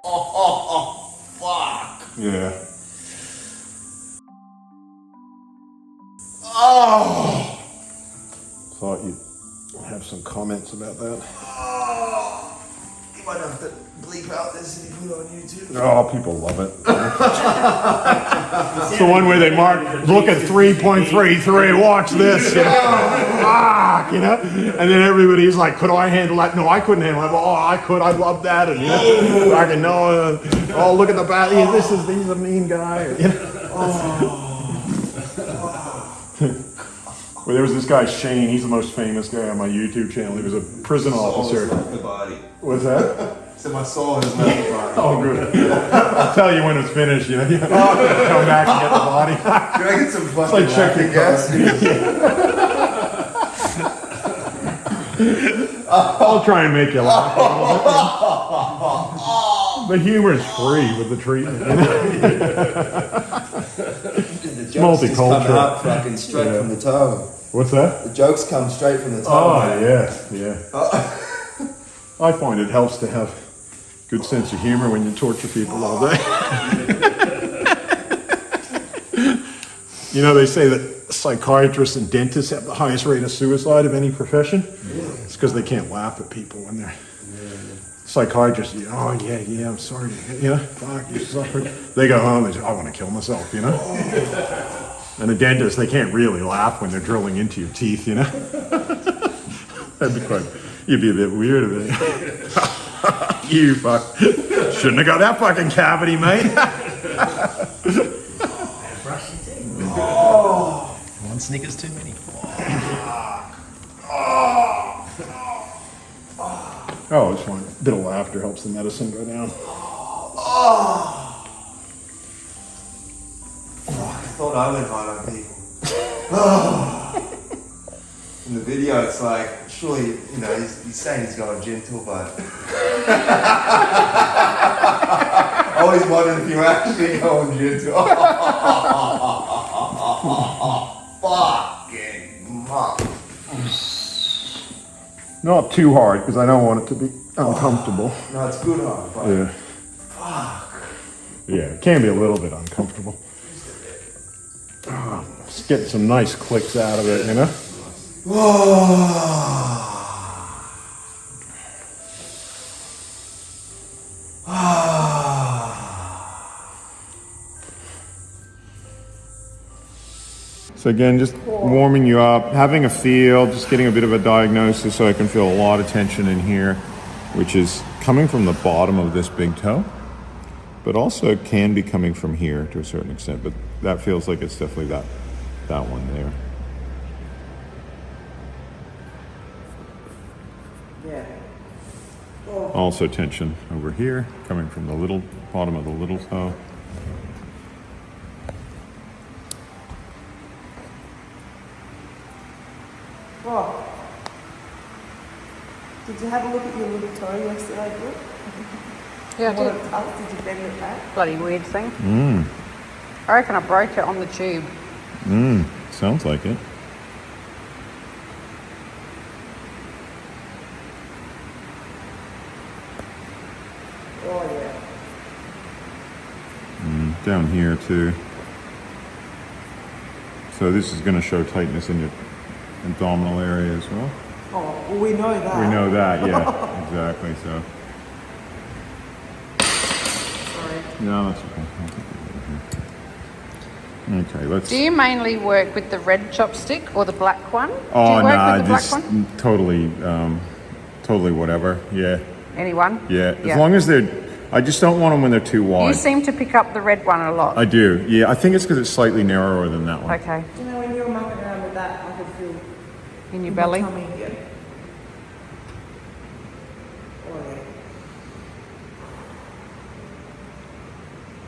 Oh, fuck. Yeah. Oh. Thought you'd have some comments about that. Oh. You might have to bleep out this and put it on YouTube. Oh, people love it. It's the one where they mark, look at 3.33, watch this, you know? You know? And then everybody's like, could I handle that? No, I couldn't handle that. Oh, I could, I love that. And you know, I can know, oh, look at the back, he's a mean guy. You know? Well, there was this guy, Shane, he's the most famous guy on my YouTube channel. He was a prison officer. The body. What's that? So my soul has left the body. Oh, good. I'll tell you when it's finished, you know. Come back and get the body. Can I get some fucking like checking gas? I'll try and make you laugh. The humor's free with the treatment. You know? The jokes just come Multicultural. out fucking straight from the toe. What's that? The jokes come straight from the toe. Oh, man. yeah. I find it helps to have good sense of humor when you torture people all day. You know, they say that psychiatrists and dentists have the highest rate of suicide of any profession. It's because they can't laugh at people when they're psychiatrists. Oh, yeah, I'm sorry. You know, fuck, you suffered. They go home and say, I want to kill myself, you know? And the dentist, they can't really laugh when they're drilling into your teeth, you know? That'd be quite, you'd be a bit weird of it. You fuck. Shouldn't have got that fucking cavity, mate. One Snickers too many. Oh, it's fine. A bit of laughter helps the medicine go down. I thought I went hard on people. In the video, it's like, surely, you know, he's saying he's going gentle, but I always wondered if you were actually going gentle. Fucking muck. Not too hard, because I don't want it to be uncomfortable. No, it's good hard, but Yeah. fuck. Yeah, it can be a little bit uncomfortable. Just getting some nice clicks out of it, you know? So again, just warming you up, having a feel, just getting a bit of a diagnosis so I can feel a lot of tension in here, which is coming from the bottom of this big toe, but also can be coming from here to a certain extent, but that feels like it's definitely that one there. Yeah. Also tension over here, coming from the little bottom of the little toe. Oh. Did you have a look at your little toe yesterday, Brooke? Yeah, I What did. it does? Did you bend it back? Bloody weird thing. I reckon I broke it on the tube. Sounds like it. Oh, yeah. Down here too. So this is going to show tightness in your abdominal area as well. Oh, well, we know that. We know that, yeah, exactly. So Sorry. no, that's okay. Okay, let's. Do you mainly work with the red chopstick or the black one? Do Oh you work no, with the black just one? totally whatever. Yeah, Anyone? yeah. As long as they're, I just don't want them when they're too You wide. seem to pick up the red one a lot. I do. Yeah, I think it's because it's slightly narrower than that one. Okay. You know, when you were mucking around with that, I could feel In your my belly? tummy. Yeah. Oh, yeah.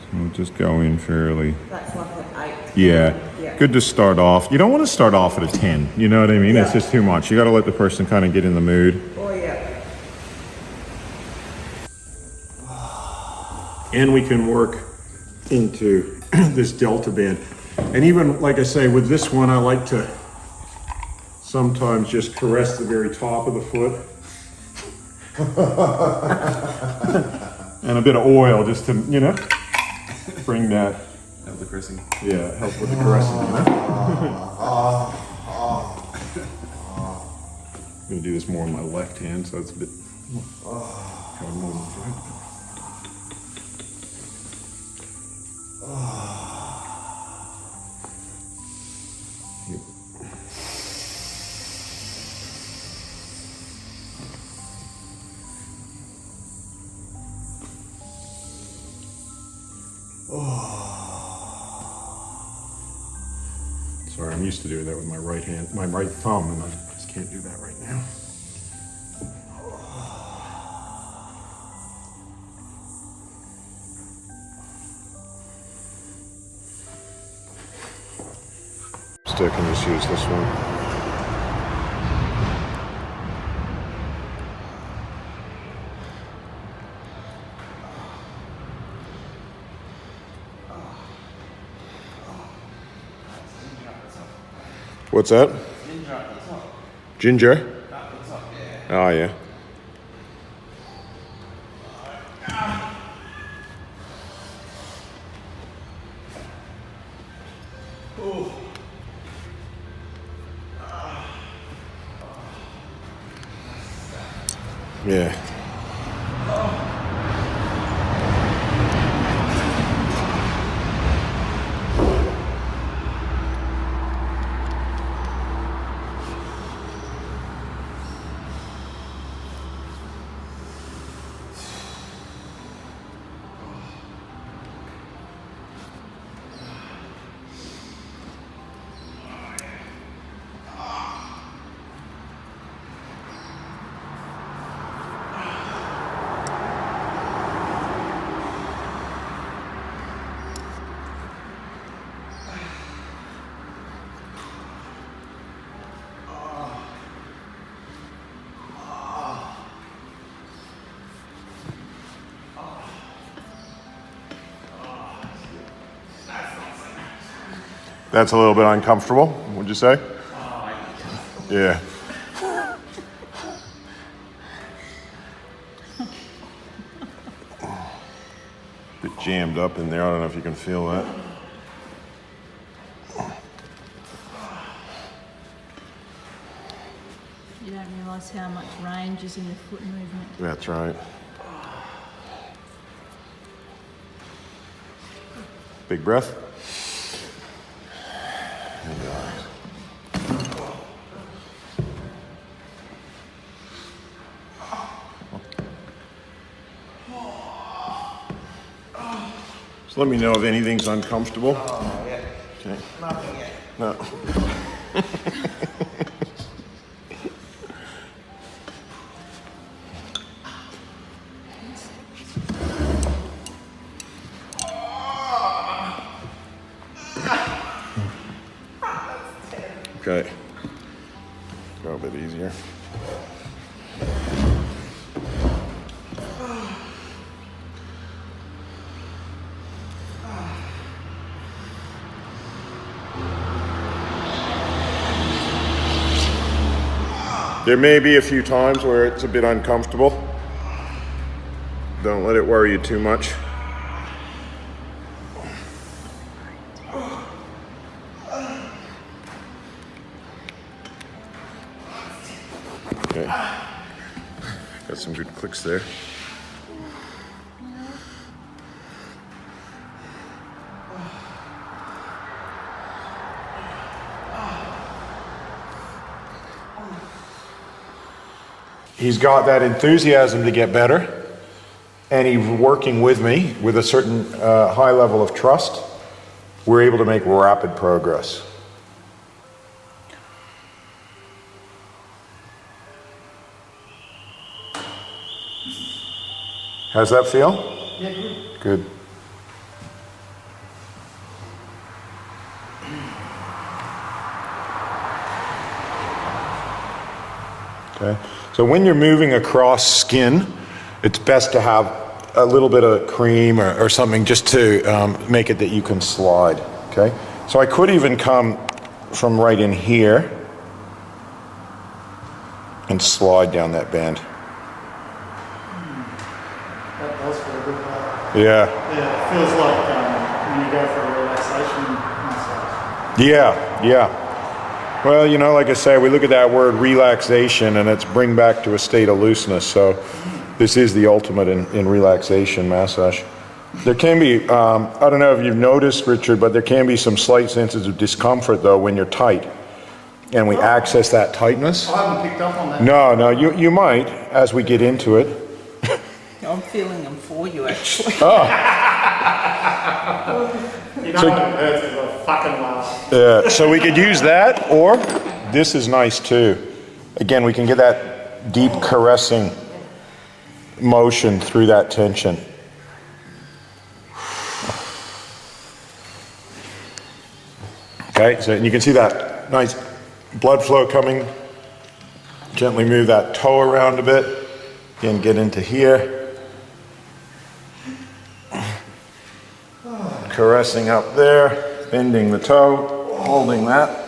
So we'll just go in fairly. That's like an 8. Yeah. Yeah. Good to start off. You don't want to start off at a 10. You know what I mean? Yeah. It's just too much. You got to let the person kind of get in the mood. Oh, yeah. And we can work into this delta band. And even, like I say, with this one, I like to sometimes just caress the very top of the foot. And a bit of oil just to, you know, bring that, Help the caressing. yeah, help with the caressing, you know? I'm gonna do this more on my left hand, so it's a bit kind of more right. Yep. Sorry, I'm used to doing that with my right hand, my right thumb, and I just can't do that right now. Stick and just use this one. What's that? Ginger? Oh, yeah. Yeah. That's a little bit uncomfortable, would you say? Yeah. Bit jammed up in there. I don't know if you can feel that. You don't realise how much range is in the foot movement. That's right. Big breath. And relax. So let me know if anything's uncomfortable. Oh, yeah. Okay. Nothing yet. No. Okay. Go a bit easier. There may be a few times where it's a bit uncomfortable. Don't let it worry you too much. Okay. Got some good clicks there. He's got that enthusiasm to get better, and he's working with me with a certain high level of trust. We're able to make rapid progress. How's that feel? Yeah, good. Good. Okay. So when you're moving across skin, it's best to have a little bit of cream or something just to make it that you can slide. Okay. So I could even come from right in here and slide down that band. That does feel good. Yeah. Yeah, it feels like when you go for a relaxation massage. Yeah. Well, you know, like I say, we look at that word relaxation and it's bring back to a state of looseness. So this is the ultimate in relaxation massage. There can be, I don't know if you've noticed, Richard, but there can be some slight senses of discomfort though when you're tight and we access that tightness. I haven't picked up on that. No, you might as we get into it. I'm feeling them for you actually. You know what it hurts is a fucking laugh. Yeah, so we could use that, or this is nice too. Again, we can get that deep caressing motion through that tension. Okay, so you can see that nice blood flow coming. Gently move that toe around a bit. Again, get into here. Caressing up there, bending the toe, holding that.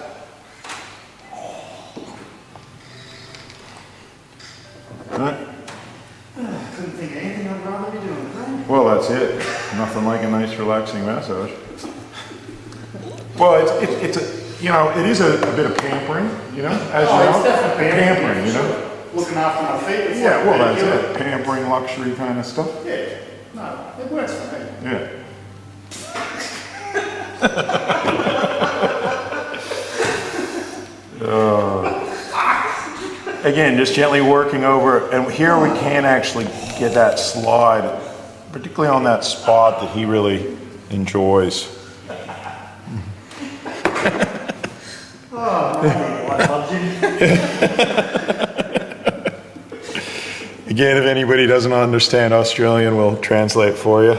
Couldn't think of anything I'd rather be doing. Well, that's it. Nothing like a nice relaxing massage. Well, it's a, you know, it is a bit of pampering, you know, as you know. It's definitely pampering, you know. Looking after my feet. It's Yeah, like well, that's pedicure. it. Pampering, luxury kind of stuff. Yeah, no, it works for me. Yeah. Again, just gently working over, and here we can actually get that slide, particularly on that spot that he really enjoys. Again, if anybody doesn't understand Australian, we'll translate for you.